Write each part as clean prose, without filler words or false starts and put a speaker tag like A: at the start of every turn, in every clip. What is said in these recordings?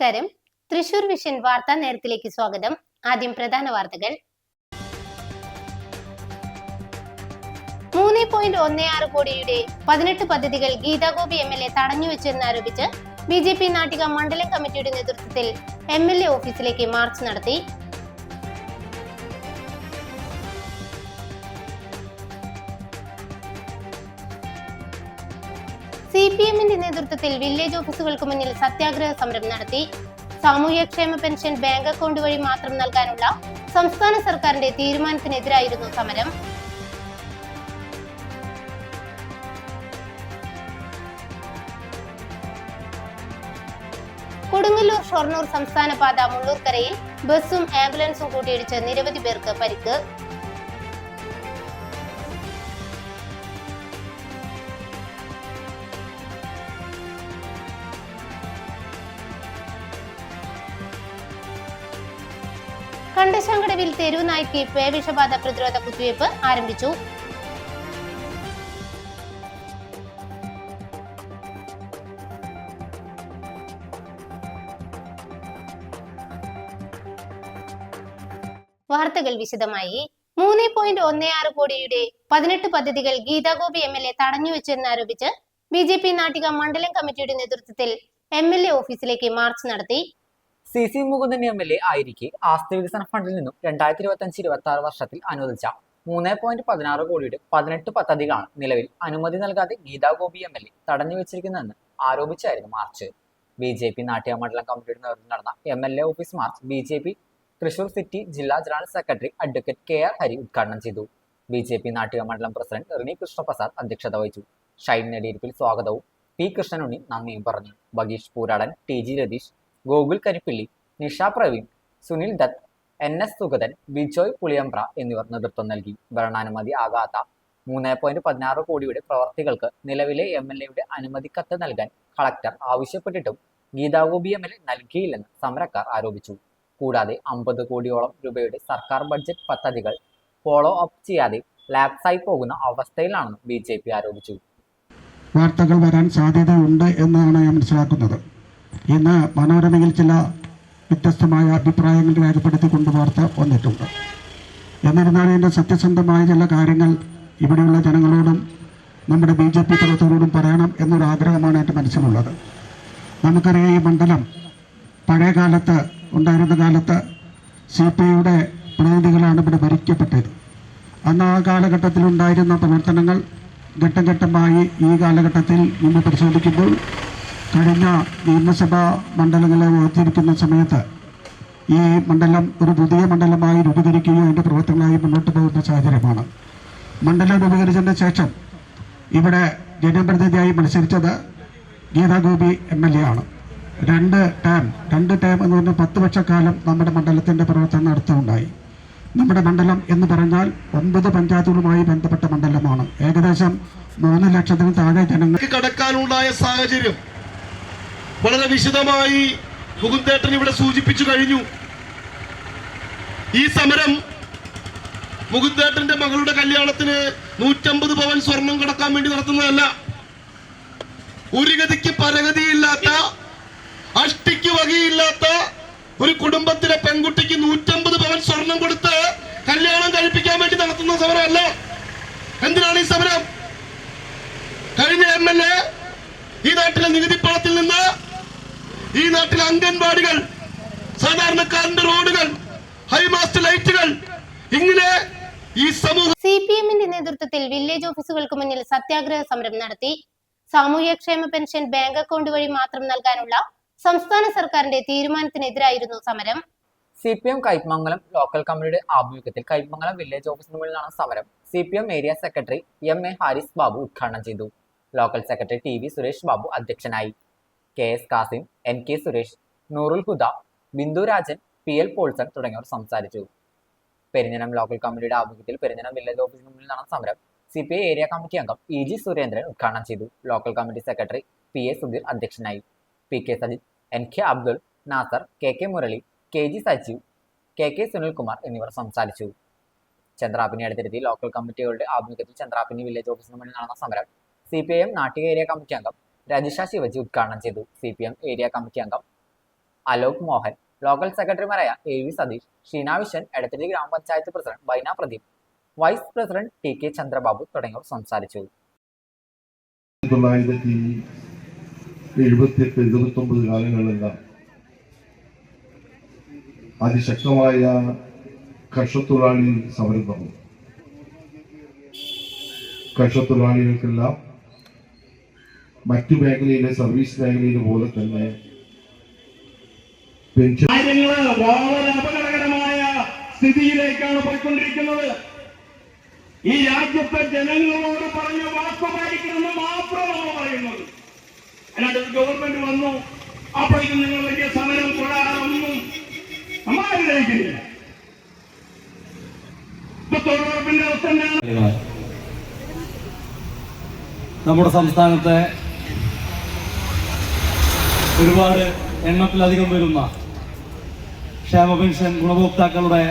A: നമസ്കാരം. തൃശൂർ വിഷൻ വാർത്താ നേരത്തിലേക്ക് സ്വാഗതം. ആദ്യം പ്രധാന വാർത്തകൾ. 3.16 കോടിയുടെ 18 പദ്ധതികൾ ഗീതാഗോപി MLA തടഞ്ഞുവെച്ചെന്നാരോപിച്ച് BJP നാട്ടിക മണ്ഡലം കമ്മിറ്റിയുടെ നേതൃത്വത്തിൽ MLA ഓഫീസിലേക്ക് മാർച്ച് നടത്തി. CPMന്റെ നേതൃത്വത്തിൽ വില്ലേജ് ഓഫീസുകൾക്ക് മുന്നിൽ സത്യാഗ്രഹ സമരം നടത്തി. സാമൂഹ്യക്ഷേമ പെൻഷൻ ബാങ്ക് അക്കൗണ്ട് വഴി മാത്രം നൽകാനുള്ള സംസ്ഥാന സർക്കാരിന്റെ തീരുമാനത്തിനെതിരായിരുന്നു സമരം. കൊടുങ്ങല്ലൂർ ഷൊർണൂർ സംസ്ഥാന പാത മുള്ളൂർക്കരയിൽ ബസ്സും ആംബുലൻസും കൂട്ടിയിടിച്ച് നിരവധി പേർക്ക് പരിക്ക്. കണ്ടശാങ്കടവിൽ തെരുവുനായ്ക്ക് പേവിഷബാധ പ്രതിരോധ കുത്തിവയ്പ് ആരംഭിച്ചു. വാർത്തകൾ വിശദമായി. 3.16 കോടിയുടെ 18 പദ്ധതികൾ ഗീതാഗോപി MLA തടഞ്ഞുവെച്ചെന്നാരോപിച്ച് BJP നാട്ടിക മണ്ഡലം കമ്മിറ്റിയുടെ നേതൃത്വത്തിൽ MLA ഓഫീസിലേക്ക് മാർച്ച് നടത്തി.
B: CC മുകുന്ദൻ MLA ആയിരിക്കെ ആസ്തി വികസന ഫണ്ടിൽ നിന്നും 2025-26 വർഷത്തിൽ അനുവദിച്ച 3.16 കോടിയുടെ 18 പദ്ധതികളാണ് നിലവിൽ അനുമതി നൽകാതെ ഗീതാഗോപി MLA തടഞ്ഞുവെച്ചിരിക്കുന്നതെന്ന് ആരോപിച്ചായിരുന്നു മാർച്ച്. BJP നാട്ടിക മണ്ഡലം കമ്മിറ്റിയുടെ നേതൃത്വത്തിൽ നടന്ന MLA office march BJP Thrissur city ജില്ലാ general secretary advocate KR Hari ഉദ്ഘാടനം ചെയ്തു. BJP നാട്ടിക മണ്ഡലം പ്രസിഡന്റ് റിനി കൃഷ്ണപ്രസാദ് അധ്യക്ഷത വഹിച്ചു. ഷൈൻ നെടിയിരിപ്പിൽ സ്വാഗതവും P കൃഷ്ണനുണ്ണി നന്ദിയും പറഞ്ഞു. ബഗീഷ് പൂരാടൻ, TG രതീഷ്, ഗോകുൽ കരിപ്പിള്ളി, നിഷ പ്രവീൺ, സുനിൽ ദത്ത്, NS സുഗതൻ, ബിജോയ് പുളിയമ്പ്ര എന്നിവർ നേതൃത്വം നൽകി. ഭരണാനുമതി ആകാത്ത 3.16 കോടിയുടെ പ്രവർത്തികൾക്ക് നിലവിലെ MLAയുടെ അനുമതിക്കത്ത് നൽകാൻ കളക്ടർ ആവശ്യപ്പെട്ടിട്ടും ഗീതാഗോപി MLA നൽകിയില്ലെന്ന് സമരക്കാർ ആരോപിച്ചു. കൂടാതെ 50 കോടിയോളം രൂപയുടെ സർക്കാർ ബഡ്ജറ്റ് പദ്ധതികൾ ഫോളോ അപ്പ് ചെയ്യാതെ ലാപ്സായി പോകുന്ന അവസ്ഥയിലാണെന്ന് BJP ആരോപിച്ചു.
C: വാർത്തകൾ വരാൻ സാധ്യതയുണ്ട് എന്നാണ് ഞാൻ മനസ്സിലാക്കുന്നത്. ഇന്ന് മനോരമയിൽ ചില വ്യത്യസ്തമായ അഭിപ്രായങ്ങൾ രേഖപ്പെടുത്തിക്കൊണ്ട് വാർത്ത വന്നിട്ടുണ്ട്. എന്നിരുന്നാലും ഇതിൻ്റെ സത്യസന്ധമായ ചില കാര്യങ്ങൾ ഇവിടെയുള്ള ജനങ്ങളോടും നമ്മുടെ BJP പ്രവർത്തകരോടും പറയണം എന്നൊരാഗ്രഹമാണ് എൻ്റെ മനസ്സിലുള്ളത്. നമുക്കറിയാം, ഈ മണ്ഡലം പഴയ കാലത്ത് ഉണ്ടായിരുന്ന കാലത്ത് CPIയുടെ പ്രതിനിധികളാണ് ഇവിടെ ഭരിക്കപ്പെട്ടത്. അന്ന് ആ കാലഘട്ടത്തിലുണ്ടായിരുന്ന പ്രവർത്തനങ്ങൾ ഘട്ടം ഘട്ടമായി ഈ കാലഘട്ടത്തിൽ നിന്ന് പരിശോധിക്കുമ്പോൾ കഴിഞ്ഞ നിയമസഭാ മണ്ഡലങ്ങളെ വേർതിരിക്കുന്ന സമയത്ത് ഈ മണ്ഡലം ഒരു പുതിയ മണ്ഡലമായി രൂപീകരിക്കുകയും അതിൻ്റെ പ്രവർത്തനങ്ങളായി മുന്നോട്ട് പോകുന്ന സാഹചര്യമാണ്. മണ്ഡലം രൂപീകരിച്ചതിന് ശേഷം ഇവിടെ ജനപ്രതിനിധിയായി മത്സരിച്ചത് ഗീതാഗോപി MLA ആണ്. രണ്ട് ടേം എന്ന് പറഞ്ഞാൽ 10 വർഷക്കാലം നമ്മുടെ മണ്ഡലത്തിൻ്റെ പ്രവർത്തനം നടത്തുകയുണ്ടായി. നമ്മുടെ മണ്ഡലം എന്ന് പറഞ്ഞാൽ 9 പഞ്ചായത്തുകളുമായി ബന്ധപ്പെട്ട മണ്ഡലമാണ്. ഏകദേശം 3 ലക്ഷത്തിന് താഴെ ജനങ്ങൾ
D: കടക്കാനുണ്ടായ സാഹചര്യം വളരെ വിശദമായി മുകുന്ദേട്ടൻ ഇവിടെ സൂചിപ്പിച്ചു കഴിഞ്ഞു. ഈ സമരം മുകുന്ദേട്ടന്റെ മകളുടെ കല്യാണത്തിന് 150 പവൻ സ്വർണം കടക്കാൻ വേണ്ടി നടത്തുന്നതല്ല. ഒരു ഗതിക്ക് പരഗതിയില്ലാത്ത, അഷ്ടിക്ക് വകയില്ലാത്ത ഒരു കുടുംബത്തിലെ പെൺകുട്ടിക്ക് 150 പവൻ സ്വർണം കൊടുത്ത് കല്യാണം കഴിപ്പിക്കാൻ വേണ്ടി നടത്തുന്ന സമരമല്ല. എന്തിനാണ് ഈ സമരം? കഴിഞ്ഞ MLA ഈ നാട്ടിലെ നികുതി പണത്തിൽ നിന്ന് ഈ നാട്ടിലെ അംഗൻവാടികൾ, സാധാരണക്കാരന്റെ റോഡുകൾ, ഹൈമാസ്റ്റ് ലൈറ്റുകൾ, ഇങ്ങനെ ഈ സമൂഹം
A: CPMന്റെ നേതൃത്വത്തിൽ വില്ലേജ് ഓഫീസുകൾക്ക് മുന്നിൽ സത്യാഗ്രഹ സമരം നടത്തി. സാമൂഹ്യക്ഷേമ പെൻഷൻ ബാങ്ക് അക്കൗണ്ട് വഴി മാത്രം നൽകാനുള്ള സംസ്ഥാന സർക്കാരിന്റെ തീരുമാനത്തിനെതിരായിരുന്നു സമരം.
B: CPM കൈപ്പമംഗലം ലോക്കൽ കമ്മിറ്റിയുടെ ആഭിമുഖ്യത്തിൽ കൈപ്പമംഗലം വില്ലേജ് ഓഫീസിന് മുന്നിലാണ് സമരം. CPM area secretary MA Haris Babu ഉദ്ഘാടനം ചെയ്തു. Local secretary TV Suresh Babu അധ്യക്ഷനായി. KS കാസിം, NK സുരേഷ്, നൂറുൽ ഹുദ, ബിന്ദു രാജൻ, PL പോൾസൺ തുടങ്ങിയവർ സംസാരിച്ചു. പെരിഞ്ഞനം ലോക്കൽ കമ്മിറ്റിയുടെ ആഭിമുഖ്യത്തിൽ പെരിഞ്ഞനം വില്ലേജ് ഓഫീസിന് മുന്നിൽ നടന്ന സമരം CPI ഏരിയ കമ്മിറ്റി അംഗം EG സുരേന്ദ്രൻ ഉദ്ഘാടനം ചെയ്തു. Local committee secretary PA Sudheer അധ്യക്ഷനായി. PK Sajith, NK Abdul, Nasar, KK Murali, KG Sajeev, KK Sunilkumar എന്നിവർ സംസാരിച്ചു. ചന്ദ്രാപിനി അടുത്തിരുത്തി ലോക്കൽ കമ്മിറ്റികളുടെ ആഭിമുഖ്യത്തിൽ ചന്ദ്രാപിനി വില്ലേജ് ഓഫീസിന് മുന്നിൽ നടന്ന സമരം CPIM നാട്ടിക ഏരിയ കമ്മിറ്റി അംഗം രജിഷ ശിവജി ഉദ്ഘാടനം ചെയ്തു. CPM ഏരിയ കമ്മിറ്റി അംഗം അലോക് മോഹൻ, ലോക്കൽ സെക്രട്ടറിമാരായ AV സതീഷ്, ഷീന വിശ്വൻ, എടത്തിരി ഗ്രാമപഞ്ചായത്ത് president Baina Pradeep, vice president TK Chandrababu തുടങ്ങിയവർ സംസാരിച്ചു.
E: 1978-79 കാലങ്ങളിലെല്ലാം അതിശക്തമായ കർഷകത്തൊഴിലാളി സമരം നടന്നു. കർഷകത്തൊഴിലാളികൾക്കെല്ലാം മറ്റു മേഖലയിലെ സർവീസ് മേഖലയിലെ പോലെ തന്നെ പെൻഷൻ
F: വളരെ അപകടകരമായ സ്ഥിതിയിലേക്കാണ് പോയിക്കൊണ്ടിരിക്കുന്നത്. ഈ രാജ്യത്തെ ജനങ്ങളോട് പറഞ്ഞ വാക്ക് പാലിക്കണമെന്ന് മാത്രമാണ് പറയുന്നത്. അല്ലാണ്ട് ഗവൺമെന്റ് വന്നു അപ്പോഴേക്കും നിങ്ങൾ വലിയ സമരം കൊള്ളാറൊന്നും നമ്മൾ ആഗ്രഹിക്കുന്നില്ല. തൊഴിലുറപ്പിന്റെ അവസ്ഥ തന്നെയാണ്.
G: നമ്മുടെ സംസ്ഥാനത്തെ ഒരുപാട് എണ്ണത്തിലധികം വരുന്ന ക്ഷേമ പെൻഷൻ ഗുണഭോക്താക്കളുടെ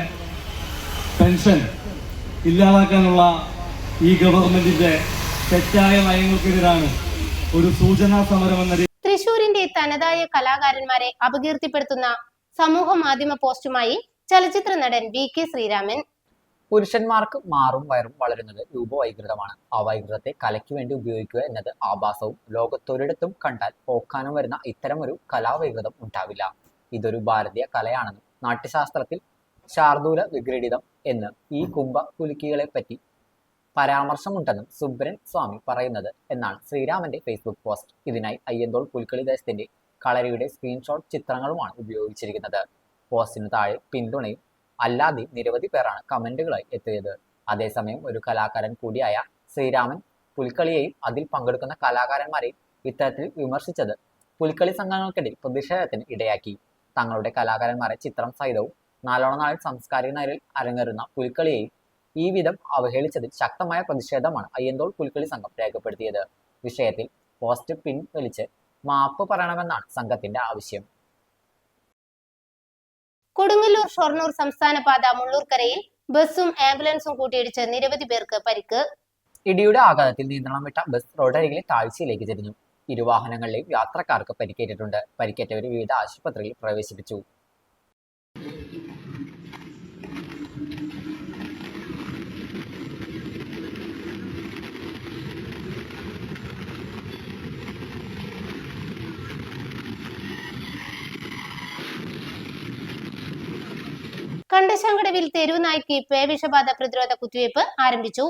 G: പെൻഷൻ ഇല്ലാതാക്കാനുള്ള ഈ ഗവൺമെന്റിന്റെ തെറ്റായ നയങ്ങൾക്കെതിരാണ് ഒരു സൂചനാ സമരമെന്ന
A: തൃശൂരിന്റെ തനതായ കലാകാരന്മാരെ അപകീർത്തിപ്പെടുത്തുന്ന സമൂഹ മാധ്യമ പോസ്റ്റുമായി ചലച്ചിത്ര നടൻ VK ശ്രീരാമൻ.
B: പുരുഷന്മാർക്ക് മാറും വയറും വളരുന്നത് രൂപവൈകൃതമാണ്. ആ വൈകൃതത്തെ കലയ്ക്ക് വേണ്ടി ഉപയോഗിക്കുക എന്നത് ആഭാസവും ലോകത്തൊരിടത്തും കണ്ടാൽ പോക്കാനും വരുന്ന ഇത്തരമൊരു കലാവൈകൃതം ഉണ്ടാവില്ല. ഇതൊരു ഭാരതീയ കലയാണെന്നും നാട്യശാസ്ത്രത്തിൽ ശാർദൂല വിഗ്രടിതം എന്ന് ഈ കുംഭ കുലുക്കികളെ പറ്റി പരാമർശമുണ്ടെന്നും സുബ്രൻ സ്വാമി പറയുന്നത് എന്നാണ് ശ്രീരാമന്റെ ഫേസ്ബുക്ക് പോസ്റ്റ്. ഇതിനായി അയ്യന്തോൾ പുൽക്കളി ദേശത്തിന്റെ കളരിയുടെ സ്ക്രീൻഷോട്ട് ചിത്രങ്ങളുമാണ് ഉപയോഗിച്ചിരിക്കുന്നത്. പോസ്റ്റിന് താഴെ പിന്തുണയും അല്ലാതെ നിരവധി പേരാണ് കമന്റുകളായി എത്തിയത്. അതേസമയം ഒരു കലാകാരൻ കൂടിയായ ശ്രീരാമൻ പുൽക്കളിയെയും അതിൽ പങ്കെടുക്കുന്ന കലാകാരന്മാരെയും ഇത്തരത്തിൽ വിമർശിച്ചത് പുൽക്കളി സംഘങ്ങൾക്കിടയിൽ പ്രതിഷേധത്തിന് ഇടയാക്കി. തങ്ങളുടെ കലാകാരന്മാരെ ചിത്രം സഹിതവും നാലോളം നാളിൽ സാംസ്കാരിക നഗരിൽ അരങ്ങേറുന്ന പുൽക്കളിയെയും ഈ വിധം അവഹേളിച്ചതിൽ ശക്തമായ പ്രതിഷേധമാണ് അയ്യന്തോൾ പുൽക്കളി സംഘം രേഖപ്പെടുത്തിയത്. വിഷയത്തിൽ പോസ്റ്റ് പിൻവലിച്ച് മാപ്പ് പറയണമെന്നാണ് സംഘത്തിന്റെ ആവശ്യം.
A: കൊടുങ്ങല്ലൂർ ഷൊർണൂർ സംസ്ഥാന പാത മുള്ളൂർക്കരയിൽ ബസ്സും ആംബുലൻസും കൂട്ടിയിടിച്ച് നിരവധി പേർക്ക് പരിക്ക്.
B: ഇടിയുടെ ആഘാതത്തിൽ നിയന്ത്രണം വിട്ട ബസ് റോഡരികിലെ താഴ്ചയിലേക്ക് തിരിഞ്ഞു. ഇരുവാഹനങ്ങളിലെയും യാത്രക്കാർക്ക് പരിക്കേറ്റിട്ടുണ്ട്. പരിക്കേറ്റവരെ വിവിധ ആശുപത്രിയിൽ പ്രവേശിപ്പിച്ചു.
A: കണ്ടശങ്കടവിൽ തെരുവുനായ്ക്ക് പേവിഷബാധ പ്രതിരോധ കുത്തിവയ്പ് ആരംഭിച്ചു.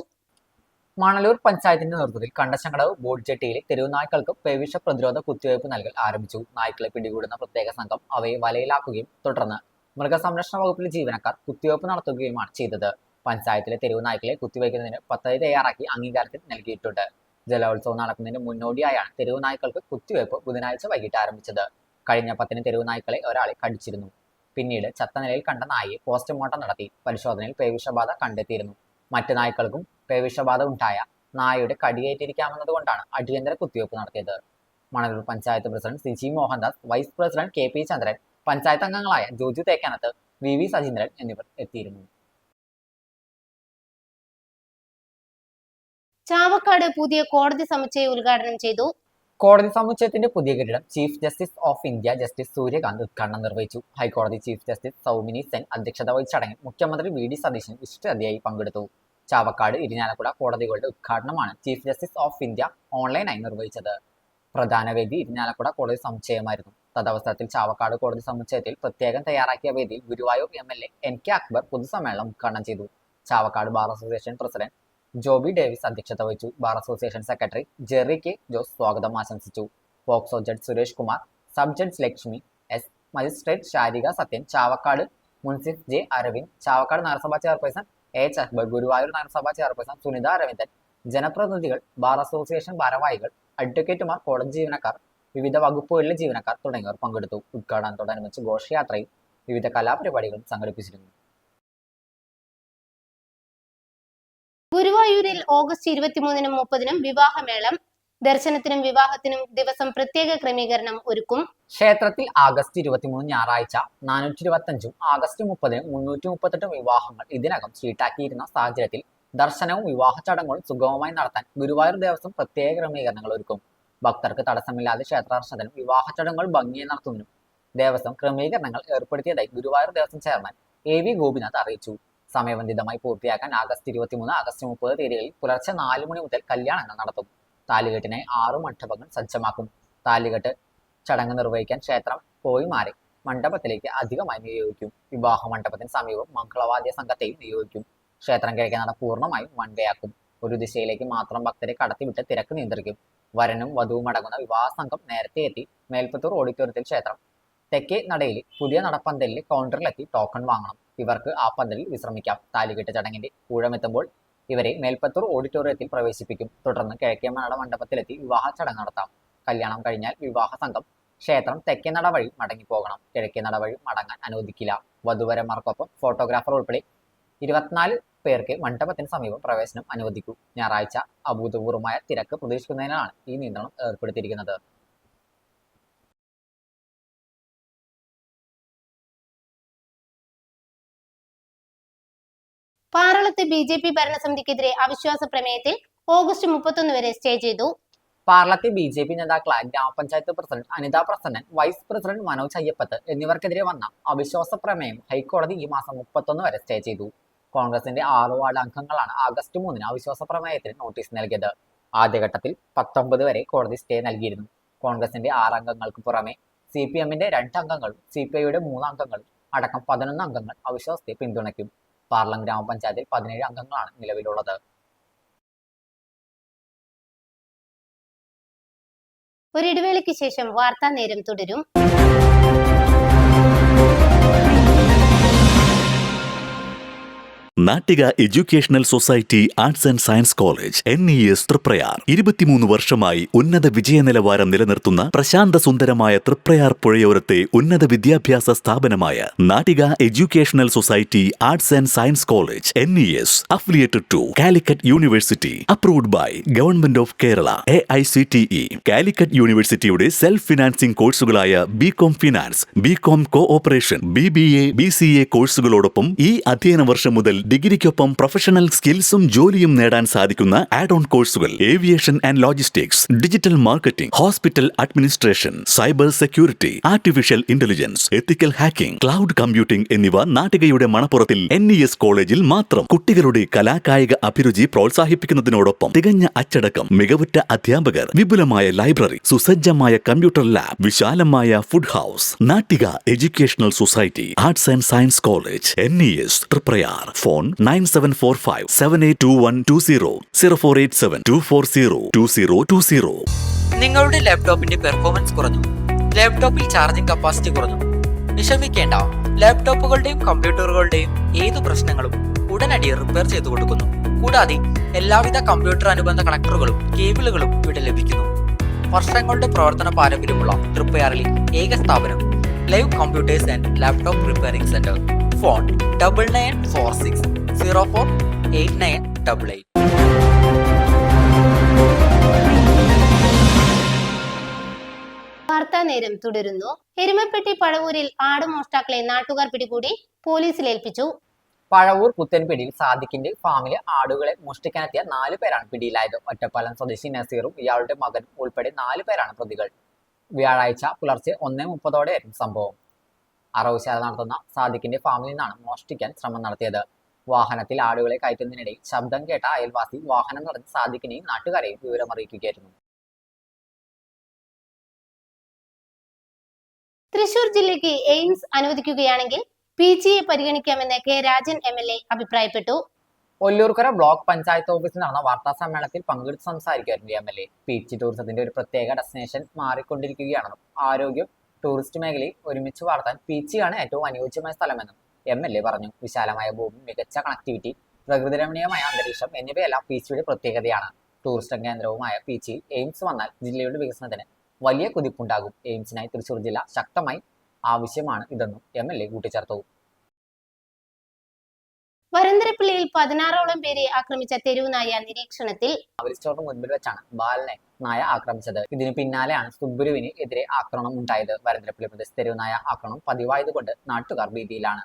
B: മണലൂർ പഞ്ചായത്തിന്റെ നേതൃത്വത്തിൽ കണ്ടശങ്കടവ് ബോട്ട് ജെട്ടിയിലെ തെരുവുനായ്ക്കൾക്ക് പേവിഷ പ്രതിരോധ കുത്തിവയ്പ് നൽകൽ ആരംഭിച്ചു. നായ്ക്കളെ പിടികൂടുന്ന പ്രത്യേക സംഘം അവയെ വലയിലാക്കുകയും തുടർന്ന് മൃഗസംരക്ഷണ വകുപ്പിലെ ജീവനക്കാർ കുത്തിവയ്പ് നടത്തുകയുമാണ് ചെയ്തത്. പഞ്ചായത്തിലെ തെരുവുനായ്ക്കളെ കുത്തിവയ്ക്കുന്നതിന് പദ്ധതി തയ്യാറാക്കി അംഗീകാരത്തിൽ നൽകിയിട്ടുണ്ട്. ജലോത്സവം നടക്കുന്നതിന് മുന്നോടിയായാണ് തെരുവുനായ്ക്കൾക്ക് കുത്തിവയ്പ് ബുധനാഴ്ച വൈകിട്ട് ആരംഭിച്ചത്. കഴിഞ്ഞ 10 തെരുവുനായ്ക്കളെ ഒരാളെ കടിച്ചിരുന്നു. പിന്നീട് ചത്ത നിലയിൽ കണ്ട നായയെ പോസ്റ്റ്മോർട്ടം നടത്തി പരിശോധനയിൽ പേവിഷബാധ കണ്ടെത്തിയിരുന്നു. മറ്റു നായ്ക്കൾക്കും പേവിഷബാധ ഉണ്ടായ നായയുടെ കടിയേറ്റിരിക്കാമെന്നതുകൊണ്ടാണ് അടിയന്തര കുത്തിവയ്പ് നടത്തിയത്. Manalur panchayat president CG Mohandas, vice president KP Chandran, panchayat അംഗങ്ങളായ ജോജു തേക്കാനത്ത്, VV സജീന്ദ്രൻ എന്നിവർ എത്തിയിരുന്നു.
A: ചാവക്കാട് പുതിയ കോടതി സമുച്ചയം ഉദ്ഘാടനം ചെയ്തു.
B: കോടതി സമുച്ചയത്തിന്റെ പുതിയ കെട്ടിടം chief justice of India justice Suryakant ഉദ്ഘാടനം നിർവഹിച്ചു. ഹൈക്കോടതി ചീഫ് ജസ്റ്റിസ് സൗമിനി സെൻ അധ്യക്ഷത വഹിച്ച ചടങ്ങിൽ മുഖ്യമന്ത്രി VD സതീശൻ വിശിഷ്ടാതിഥിയായി പങ്കെടുത്തു. ചാവക്കാട് ഇരിഞ്ഞാലക്കുട കോടതികളുടെ ഉദ്ഘാടനമാണ് ചീഫ് ജസ്റ്റിസ് ഓഫ് ഇന്ത്യ ഓൺലൈനായി നിർവഹിച്ചത്. പ്രധാന വേദി ഇരിഞ്ഞാലക്കുട കോടതി സമുച്ചയമായിരുന്നു. തദവസരത്തിൽ ചാവക്കാട് കോടതി സമുച്ചയത്തിൽ പ്രത്യേകം തയ്യാറാക്കിയ വേദിയിൽ ഗുരുവായൂർ MLA NK അക്ബർ പൊതുസമ്മേളനം ഉദ്ഘാടനം ചെയ്തു. Chavakkad bar association president Joby Davis അധ്യക്ഷത വഹിച്ചു. Bar association secretary Jerry K Jose സ്വാഗതം ആശംസിച്ചു. POCSO judge Suresh Kumar, sub judge Lakshmi S, magistrate Sharika Sathyan, Chavakkad munsif J Aravind, Chavakkad നഗരസഭാ ചെയർപേഴ്സൺ H അക്ബർ, ഗുരുവായൂർ നഗരസഭാ ചെയർപേഴ്സൺ സുനിത അരവിന്ദൻ, ജനപ്രതിനിധികൾ, ബാർ അസോസിയേഷൻ ഭാരവാഹികൾ, അഡ്വക്കേറ്റുമാർ, കോടതി ജീവനക്കാർ, വിവിധ വകുപ്പുകളിലെ ജീവനക്കാർ തുടങ്ങിയവർ പങ്കെടുത്തു. ഉദ്ഘാടനത്തോടനുബന്ധിച്ച് ഘോഷയാത്രയും വിവിധ കലാപരിപാടികളും സംഘടിപ്പിച്ചിരുന്നു.
A: ഗുരുവായൂരിൽ ഓഗസ്റ്റ് 23-നും 30-നും വിവാഹമേളം. ദർശനത്തിനും വിവാഹത്തിനും ദിവസം പ്രത്യേക ക്രമീകരണം ഒരുക്കും.
B: ക്ഷേത്രത്തിൽ ആഗസ്റ്റ് 23 ഞായറാഴ്ച 425-ഉം ആഗസ്റ്റ് 30-ന് 338 വിവാഹങ്ങൾ ഇതിനകം ഷീട്ടാക്കിയിരുന്ന സാഹചര്യത്തിൽ ദർശനവും വിവാഹ ചടങ്ങുകളും സുഗമമായി നടത്താൻ ഗുരുവായൂർ ദേവസ്വം പ്രത്യേക ക്രമീകരണങ്ങൾ ഒരുക്കും. ഭക്തർക്ക് തടസ്സമില്ലാതെ ക്ഷേത്ര ദർശനത്തിനും വിവാഹ ചടങ്ങുകൾ ഭംഗിയായി നടത്തുന്നതിനും ദേവസ്വം ക്രമീകരണങ്ങൾ ഏർപ്പെടുത്തിയതായി ഗുരുവായൂർ ദേവസ്വം ചെയർമാൻ AV ഗോപിനാഥ് അറിയിച്ചു. സമയബന്ധിതമായി പൂർത്തിയാക്കാൻ ആഗസ്റ്റ് 23, ആഗസ്റ്റ് 30 തീയതികളിൽ പുലർച്ചെ 4 മണി മുതൽ കല്യാണങ്ങൾ നടത്തും. താലികെട്ടിനായി 6 മണ്ഡപങ്ങൾ സജ്ജമാക്കും. താലികെട്ട് ചടങ്ങ് നിർവഹിക്കാൻ ക്ഷേത്രം പോയിമാരെ മണ്ഡപത്തിലേക്ക് അധികമായി നിയോഗിക്കും. വിവാഹ മണ്ഡപത്തിന് സമീപം മംഗളവാദ്യ സംഘത്തെയും നിയോഗിക്കും. ക്ഷേത്രം കിഴക്കേനട പൂർണ്ണമായും വൺവേയാക്കും. ഒരു ദിശയിലേക്ക് മാത്രം ഭക്തരെ കടത്തിവിട്ട് തിരക്ക് നിയന്ത്രിക്കും. വരനും വധുവും അടങ്ങുന്ന വിവാഹ സംഘം നേരത്തെ എത്തി മേൽപ്പത്തൂർ ഓഡിറ്റോറിയത്തിൽ ക്ഷേത്രം തെക്കേ നടയിൽ പുതിയ നടപ്പന്തലിൽ കൗണ്ടറിലെത്തി ടോക്കൺ വാങ്ങണം. ഇവർക്ക് ആ പന്തലിൽ വിശ്രമിക്കാം. താലികെട്ട് ചടങ്ങിന്റെ ഊഴമെത്തുമ്പോൾ ഇവരെ മേൽപ്പത്തൂർ ഓഡിറ്റോറിയത്തിൽ പ്രവേശിപ്പിക്കും. തുടർന്ന് കിഴക്കേ നട മണ്ഡപത്തിലെത്തി വിവാഹ ചടങ്ങ് നടത്താം. കല്യാണം കഴിഞ്ഞാൽ വിവാഹ സംഘം ക്ഷേത്രം തെക്കേ നട വഴി മടങ്ങിപ്പോകണം. കിഴക്കേ നട വഴി മടങ്ങാൻ അനുവദിക്കില്ല. വധുവരന്മാർക്കൊപ്പം ഫോട്ടോഗ്രാഫർ ഉൾപ്പെടെ 24 പേർക്ക് മണ്ഡപത്തിന് സമീപം പ്രവേശനം അനുവദിക്കൂ. ഞായറാഴ്ച അഭൂതപൂർവമായ തിരക്ക് പ്രതീക്ഷിക്കുന്നതിനാണ് ഈ നിയന്ത്രണം ഏർപ്പെടുത്തിയിരിക്കുന്നത്.
A: പാറളത്ത് BJP ഭരണസമിതിക്കെതിരെ അവിശ്വാസ പ്രമേയത്തിൽ ഓഗസ്റ്റ് 31 വരെ സ്റ്റേ ചെയ്തു.
B: പാർലത്തെ BJP നേതാക്കളായ ഗ്രാമപഞ്ചായത്ത് president Anitha Prasannan, vice president Manoj Ayyappath എന്നിവർക്കെതിരെ വന്ന അവിശ്വാസ പ്രമേയം ഹൈക്കോടതി ഈ മാസം 31 വരെ സ്റ്റേ ചെയ്തു. കോൺഗ്രസിന്റെ 6 വാർഡ് അംഗങ്ങളാണ് ആഗസ്റ്റ് 3 അവിശ്വാസ പ്രമേയത്തിന് നോട്ടീസ് നൽകിയത്. ആദ്യഘട്ടത്തിൽ 19 വരെ കോടതി സ്റ്റേ നൽകിയിരുന്നു. കോൺഗ്രസിന്റെ 6 അംഗങ്ങൾക്ക് പുറമെ CPMന്റെ 2 അംഗങ്ങളും CPIയുടെ 3 അംഗങ്ങളും അടക്കം 11 അംഗങ്ങൾ അവിശ്വാസത്തെ പിന്തുണയ്ക്കും. പാർലം ഗ്രാമപഞ്ചായത്തിൽ 17 അംഗങ്ങളാണ് നിലവിലുള്ളത്.
A: ഒരിടവേളയ്ക്ക് ശേഷം വാർത്താ നേരം തുടരും.
H: Nattika educational society arts and science college NES Triprayar 23 വർഷമായി ഉന്നത വിജയ നിലവാരം നിലനിർത്തുന്ന പ്രശാന്ത സുന്ദരമായ തൃപ്രയാർ പുഴയോരത്തെ ഉന്നത വിദ്യാഭ്യാസ സ്ഥാപനമായ Nattika educational society arts and science college NES affiliated to Calicut University, approved by Government of Kerala, AICTE. Calicut യൂണിവേഴ്സിറ്റിയുടെ സെൽഫ് ഫിനാൻസിംഗ് കോഴ്സുകളായ BCom finance, BCom cooperation, BBA, BCA കോഴ്സുകളോടൊപ്പം ഈ അധ്യയന വർഷം മുതൽ ഡിഗ്രിക്കൊപ്പം പ്രൊഫഷണൽ സ്കിൽസും ജോലിയും നേടാൻ സാധിക്കുന്ന ആഡ് ഓൺ കോഴ്സുകൾ aviation and logistics, digital marketing, hospital administration, cyber security, artificial intelligence, ethical hacking, cloud computing എന്നിവ നാട്ടികയുടെ മണപ്പുറത്തിൽ NES കോളേജിൽ മാത്രം. കുട്ടികളുടെ കലാകായിക അഭിരുചി പ്രോത്സാഹിപ്പിക്കുന്നതിനോടൊപ്പം തികഞ്ഞ അച്ചടക്കം, മികവുറ്റ അധ്യാപകർ, വിപുലമായ ലൈബ്രറി, സുസജ്ജമായ കമ്പ്യൂട്ടർ ലാബ്, വിശാലമായ food house. Nattika educational society arts and science college NES Triprayar. Phone 9745782120 048724022020.
B: നിങ്ങളുടെ ലാപ്ടോപ്പിന്റെ പെർഫോമൻസ് കുറഞ്ഞു, ലാപ്ടോപ്പിൽ ചാർജിംഗ് കപ്പാസിറ്റി കുറഞ്ഞു. വിഷമിക്കേണ്ട, ലാപ്ടോപ്പുകളുടെയും കമ്പ്യൂട്ടറുകളുടെയും ഏതു പ്രശ്നങ്ങളും ഉടനടി റിപ്പയർ ചെയ്തു കൊടുക്കുന്നു. കൂടാതെ എല്ലാവിധ കമ്പ്യൂട്ടർ അനുബന്ധ കണക്ടറുകളും കേബിളുകളും ഇവിടെ ലഭിക്കുന്നു. വർഷങ്ങളുടെ പ്രവർത്തന പാരമ്പര്യമുള്ള തൃപ്പയാറിലെ ഏക സ്ഥാപനം live computers and laptop repairing centre. Phone 9946048988.
A: വാർത്താ നേരം തുടരുന്നു. എരുമപ്പെട്ടി പഴവൂരിൽ ആടുമോഷ്ടാക്കളെ നാട്ടുകാർ പിടികൂടി പോലീസിൽ ഏൽപ്പിച്ചു.
B: പഴവൂർ പുത്തൻപേടിയിൽ സാദിഖിന്റെ ഫാമിലെ ആടുകളെ മോഷ്ടിക്കാനെത്തിയ 4 പേരാണ് പിടിയിലായത്. ഒറ്റപ്പാലം സ്വദേശി നസീറും ഇയാളുടെ മകനും ഉൾപ്പെടെ 4 പേരാണ് പ്രതികൾ. വ്യാഴാഴ്ച പുലർച്ചെ 1:30 സംഭവം. അറവുശാല നടത്തുന്ന സാദിഖിന്റെ ഫാമിൽ നിന്നാണ് മോഷ്ടിക്കാൻ ശ്രമം നടത്തിയത്. വാഹനത്തിൽ ആടുകളെ കയറ്റുന്നതിനിടയിൽ ശബ്ദം കേട്ട അയൽവാസി വാഹനം തടഞ്ഞ് സാദിഖിനെയും നാട്ടുകാരെയും വിവരമറിയിക്കുകയായിരുന്നു.
A: തൃശൂർ ജില്ലയ്ക്ക് എയിംസ് അനുവദിക്കുകയാണെങ്കിൽ PGയെ പരിഗണിക്കാമെന്ന് K. രാജൻ MLA അഭിപ്രായപ്പെട്ടു.
B: ഒല്ലൂർക്കര ബ്ലോക്ക് പഞ്ചായത്ത് ഓഫീസിൽ നടന്ന വാർത്താ സമ്മേളനത്തിൽ പങ്കെടുത്ത് സംസാരിക്കുകയായിരുന്നു MLA. PG ടൂറിസത്തിന്റെ ഒരു പ്രത്യേക ഡെസ്റ്റിനേഷൻ മാറിക്കൊണ്ടിരിക്കുകയാണെന്നും ആരോഗ്യം ടൂറിസ്റ്റ് മേഖലയിൽ ഒരുമിച്ച് വളർത്താൻ PGയാണ് ഏറ്റവും അനുയോജ്യമായ സ്ഥലമെന്നും MLA പറഞ്ഞു. വിശാലമായ ഭൂമി, മികച്ച കണക്ടിവിറ്റി, പ്രകൃതിരമണീയമായ അന്തരീക്ഷം എന്നിവയെല്ലാം PGയുടെ പ്രത്യേകതയാണ്. ടൂറിസ്റ്റ് കേന്ദ്രവുമായ PGയിൽ എയിംസ് വന്നാൽ ജില്ലയുടെ വികസനത്തിന് വലിയ കുതിപ്പുണ്ടാകും. എയിംസിനായി തൃശൂർ ജില്ല ശക്തമായി ആവശ്യമാണ് ഇതെന്നും MLA കൂട്ടിച്ചേർത്തു.
A: വരന്തരപ്പള്ളിയിൽ 16ഓളം പേരെ ആക്രമിച്ച തെരുവ് നായ നിരീക്ഷണത്തിൽ.
B: സ്റ്റോറിന് മുൻപിൽ വെച്ചാണ് ബാലനെ നായ ആക്രമിച്ചത്. ഇതിന് പിന്നാലെയാണ് സുബ്രുവിന് എതിരെ ആക്രമണം ഉണ്ടായത്. വരന്തരപ്പള്ളി പ്രദേശത്ത് തെരുവ് നായ ആക്രമണം പതിവായതുകൊണ്ട് നാട്ടുകാർ ഭീതിയിലാണ്.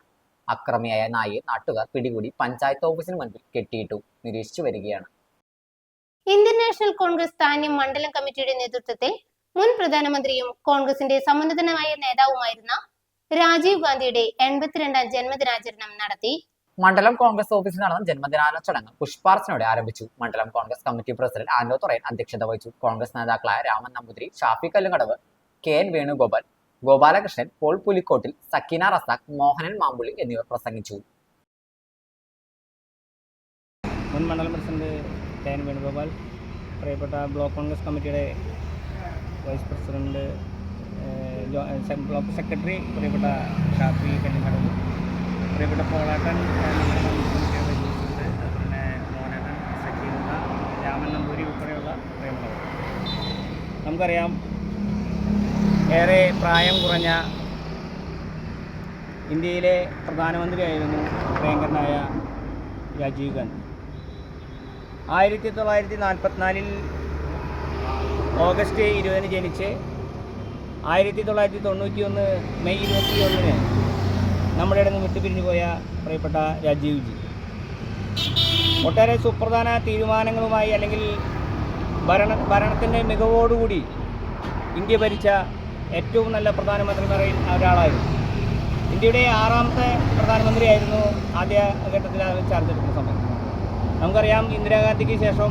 B: അക്രമിയായ നായയെ നാട്ടുകാർ പിടികൂടി പഞ്ചായത്ത് ഓഫീസിന് മുൻപിൽ കെട്ടിയിട്ടു നിരീക്ഷിച്ചു വരികയാണ്.
A: ഇന്ത്യൻ നാഷണൽ കോൺഗ്രസ് താന്യം മണ്ഡലം കമ്മിറ്റിയുടെ നേതൃത്വത്തിൽ മുൻ പ്രധാനമന്ത്രിയും കോൺഗ്രസിന്റെ സമുന്നതനായ നേതാവുമായിരുന്ന രാജീവ് ഗാന്ധിയുടെ 82ാം ജന്മദിനാചരണം നടത്തി.
B: മണ്ഡലം കോൺഗ്രസ് ഓഫീസിൽ നടന്ന ജന്മദിനാചരണ ചടങ്ങ് പുഷ്പാർച്ചനയോടെ ആരംഭിച്ചു. മണ്ഡലം കോൺഗ്രസ് കമ്മിറ്റി പ്രസിഡന്റ് ആൻഡോ തുറയൻ അധ്യക്ഷത വഹിച്ചു. കോൺഗ്രസ് നേതാക്കളായ രാമൻ നമ്പൂതിരി, ഷാഫി കല്ലുകടവ്, KN വേണുഗോപാൽ, ഗോപാലകൃഷ്ണൻ, പോൾ പുലിക്കോട്ടിൽ, സക്കീന റസാഖ്, മോഹനൻ മാമ്പുള്ളി എന്നിവർ പ്രസംഗിച്ചു.
I: മുൻ മണ്ഡലം പ്രസിഡന്റ് KN വേണുഗോപാൽ, പ്രിയപ്പെട്ട ബ്ലോക്ക് കോൺഗ്രസ് കമ്മിറ്റിയുടെ വൈസ് പ്രസിഡന്റ്, ബ്ലോക്ക് സെക്രട്ടറി പ്രിയപ്പെട്ട ഷാഫി കല്ലുകടവ്, പ്രിയപ്പെട്ട പോളാട്ടൻ, അതുപോലെ മോഹനൻ, സക്കീന, രാമൻ നമ്പൂരി ഉൾപ്പെടെയുള്ള പ്രിയമുള്ളവർ. നമുക്കറിയാം, ഏറെ പ്രായം കുറഞ്ഞ ഇന്ത്യയിലെ പ്രധാനമന്ത്രിയായിരുന്നു പ്രിയങ്കരനായ രാജീവ് ഗാന്ധി. 1944 ഓഗസ്റ്റ് 20 ജനിച്ച് 1991 മെയ് 21 നമ്മുടെ ഇടയിൽ നിന്ന് വിട്ടുപിരിഞ്ഞു പോയ പ്രിയപ്പെട്ട രാജീവ് ജി ഒട്ടേറെ സുപ്രധാന തീരുമാനങ്ങളുമായി അല്ലെങ്കിൽ ഭരണത്തിൻ്റെ മികവോടുകൂടി ഇന്ത്യ ഭരിച്ച ഏറ്റവും നല്ല പ്രധാനമന്ത്രിമാരിൽ ഒരാളായിരുന്നു. ഇന്ത്യയുടെ 6ാമത്തെ പ്രധാനമന്ത്രിയായിരുന്നു ആദ്യ ഘട്ടത്തിൽ ചാർജെടുക്കുന്ന സമയത്ത്. നമുക്കറിയാം, ഇന്ദിരാഗാന്ധിക്ക് ശേഷം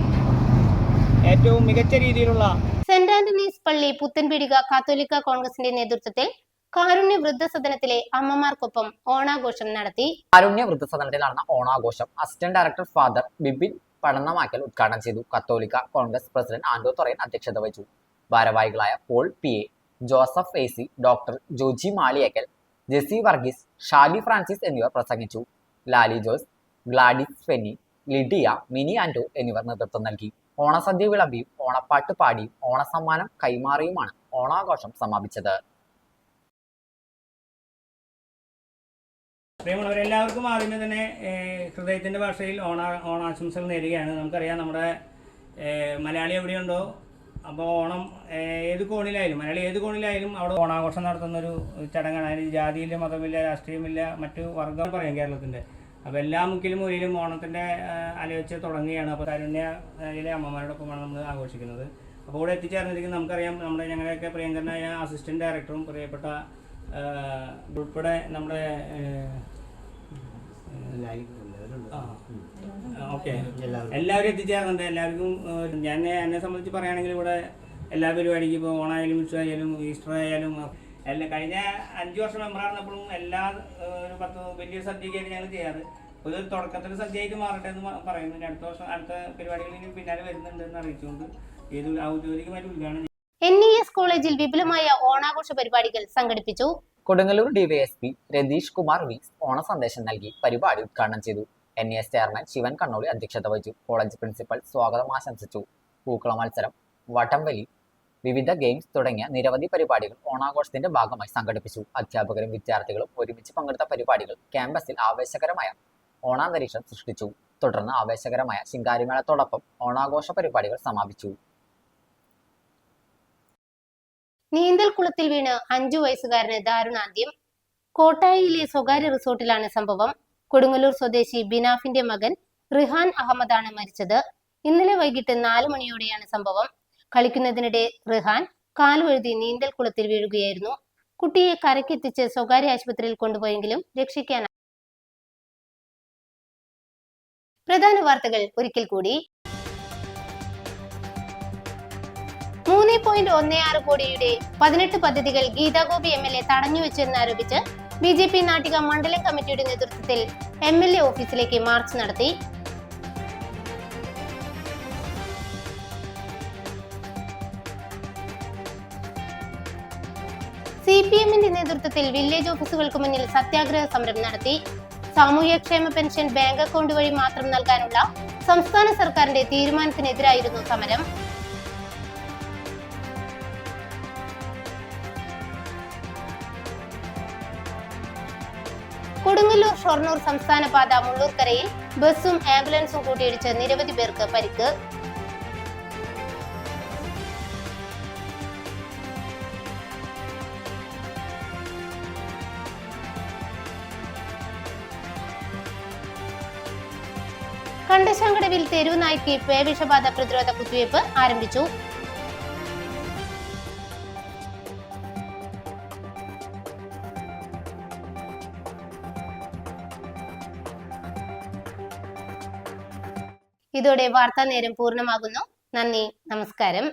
I: ഏറ്റവും മികച്ച രീതിയിലുള്ള
A: സെന്റ് ആന്റണീസ് പള്ളി പുത്തൻപീടിക കാത്തോലിക്ക കോൺഗ്രസിന്റെ നേതൃത്വത്തിൽ കാരുണ്യ വൃദ്ധസദനത്തിലെ അമ്മമാർക്കൊപ്പം ഓണാഘോഷം നടത്തി.
B: കാരുണ്യ വൃദ്ധസദനത്തിൽ നടന്ന ഓണാഘോഷം അസിസ്റ്റന്റ് ഡയറക്ടർ ഫാദർ ബിബിൻ പടന്നമാക്കൽ ഉദ്ഘാടനം ചെയ്തു. കത്തോലിക്ക കോൺഗ്രസ് പ്രസിഡന്റ് ആൻഡോ തുറയൻ അധ്യക്ഷത വഹിച്ചു. ഭാരവാഹികളായ Paul PA, Joseph AC, doctor Joji Maliyekkal, Jessy Varghese, Shali Francis എന്നിവർ പ്രസംഗിച്ചു. Lali Jose, Gladys Fenny, Lydia, Mini Ando എന്നിവർ നേതൃത്വം നൽകി. ഓണസദ്യ വിളമ്പിയും ഓണപ്പാട്ട് പാടിയും ഓണസമ്മാനം കൈമാറിയുമാണ് ഓണാഘോഷം സമാപിച്ചത്.
I: പ്രിയമുള്ളവരെല്ലാവർക്കും ആദ്യമേ തന്നെ ഹൃദയത്തിൻ്റെ ഭാഷയിൽ ഓണാശംസകൾ നേരുകയാണ്. നമുക്കറിയാം, നമ്മുടെ മലയാളി എവിടെയുണ്ടോ അപ്പോൾ ഓണം മലയാളി ഏത് കോണിലായാലും അവിടെ ഓണാഘോഷം നടത്തുന്നൊരു ചടങ്ങാണ്. അതിന് ജാതിയില്ല, മതമില്ല, രാഷ്ട്രീയമില്ല, മറ്റു വർഗ്ഗം പറയാം കേരളത്തിൻ്റെ. അപ്പോൾ എല്ലാ മുക്കിലും മുറിയിലും ഓണത്തിൻ്റെ അലവച്ച് തുടങ്ങുകയാണ്. അപ്പോൾ കാരുണ്യയിലെ അമ്മമാരോടൊപ്പമാണ് നമ്മൾ ആഘോഷിക്കുന്നത്. അപ്പോൾ ഇവിടെ എത്തിച്ചേർന്നിരിക്കുന്നത് നമുക്കറിയാം, ഞങ്ങളുടെയൊക്കെ പ്രിയങ്കരനായ അസിസ്റ്റന്റ് ഡയറക്ടറും പ്രിയപ്പെട്ട ഉൾപ്പെടെ നമ്മുടെ എല്ലാവരും എത്തിച്ചേർന്നുണ്ട്. എല്ലാവർക്കും എന്നെ സംബന്ധിച്ച് പറയുകയാണെങ്കിൽ ഇവിടെ എല്ലാ പരിപാടിക്കും ഇപ്പോൾ ഓണായാലും വിഷു ആയാലും ഈസ്റ്റർ ആയാലും കഴിഞ്ഞ 5 വർഷം മെമ്പറായിരുന്നപ്പോഴും എല്ലാ ഒരു 10 വലിയൊരു സദ്യയൊക്കെയായിട്ട് ഞങ്ങൾ ചെയ്യാറ്. ഒരു തുടക്കത്തിൽ സദ്യയായിട്ട് മാറട്ടെ എന്ന് പറയുന്നു. അടുത്ത വർഷം അടുത്ത പരിപാടികളിൽ പിന്നാലെ വരുന്നുണ്ടെന്ന് അറിയിച്ചുകൊണ്ട് ഇത് ഔദ്യോഗികമായിട്ട് ഉദ്ഘാടനം.
A: NES കോളേജിൽ വിപുലമായ ഓണാഘോഷ പരിപാടികൾ സംഘടിപ്പിച്ചു.
B: കൊടുങ്ങല്ലൂർ DYSP രതീഷ് കുമാർ വി ഓണ സന്ദേശം നൽകി പരിപാടി ഉദ്ഘാടനം ചെയ്തു. NES ചെയർമാൻ ശിവൻ കണ്ണോളി അധ്യക്ഷത വഹിച്ചു. കോളേജ് പ്രിൻസിപ്പൽ സ്വാഗതം ആശംസിച്ചു. പൂക്കള മത്സരം, വടംവലി, വിവിധ ഗെയിംസ് തുടങ്ങിയ നിരവധി പരിപാടികൾ ഓണാഘോഷത്തിന്റെ ഭാഗമായി സംഘടിപ്പിച്ചു. അധ്യാപകരും വിദ്യാർത്ഥികളും ഒരുമിച്ച് പങ്കെടുത്ത പരിപാടികൾ ക്യാമ്പസിൽ ആവേശകരമായ ഓണാന്തരീക്ഷം സൃഷ്ടിച്ചു. തുടർന്ന് ആവേശകരമായ ശിങ്കാരിമേളത്തോടൊപ്പം ഓണാഘോഷ പരിപാടികൾ സമാപിച്ചു.
A: നീന്തൽക്കുളത്തിൽ വീണ് 5 വയസ്സുകാരന് ദാരുണാന്ത്യം. കോട്ടായിയിലെ സ്വകാര്യ റിസോർട്ടിലാണ് സംഭവം. കൊടുങ്ങല്ലൂർ സ്വദേശി ബിനാഫിന്റെ മകൻ റിഹാൻ അഹമ്മദാണ് മരിച്ചത്. ഇന്നലെ വൈകിട്ട് 4 മണിയോടെയാണ് സംഭവം. കളിക്കുന്നതിനിടെ റിഹാൻ കാലുവഴുതി നീന്തൽക്കുളത്തിൽ വീഴുകയായിരുന്നു. കുട്ടിയെ കരക്കെത്തിച്ച് സ്വകാര്യ ആശുപത്രിയിൽ കൊണ്ടുപോയെങ്കിലും രക്ഷിക്കാൻ. പ്രധാന വാർത്തകൾ ഒരിക്കൽ കൂടി. 3.16 കോടിയുടെ 18 പദ്ധതികൾ ഗീതാഗോപി MLA തടഞ്ഞുവെച്ചെന്നാരോപിച്ച് BJP നാട്ടിക മണ്ഡലം കമ്മിറ്റിയുടെ നേതൃത്വത്തിൽ MLA ഓഫീസിലേക്ക് മാർച്ച് നടത്തി. CPMന്റെ നേതൃത്വത്തിൽ വില്ലേജ് ഓഫീസുകൾക്ക് മുന്നിൽ സത്യാഗ്രഹ സമരം നടത്തി. സാമൂഹ്യക്ഷേമ പെൻഷൻ ബാങ്ക് അക്കൗണ്ട് വഴി മാത്രം നൽകാനുള്ള സംസ്ഥാന സർക്കാരിന്റെ തീരുമാനത്തിനെതിരായിരുന്നു സമരം. കൊടുങ്ങല്ലൂർ ഷൊർണൂർ സംസ്ഥാന പാത മുള്ളൂർക്കരയിൽ ബസ്സും ആംബുലൻസും കൂട്ടിയിടിച്ച് നിരവധി പേർക്ക് പരിക്ക്. കണ്ടശാങ്കടവിൽ തെരുവുനായ്ക്ക് പേവിഷബാധ പ്രതിരോധ കുത്തിവയ്പ് ആരംഭിച്ചു. ഇതോടെ വാർത്താ നേരം പൂർണ്ണമാകുന്നു. നന്ദി, നമസ്കാരം.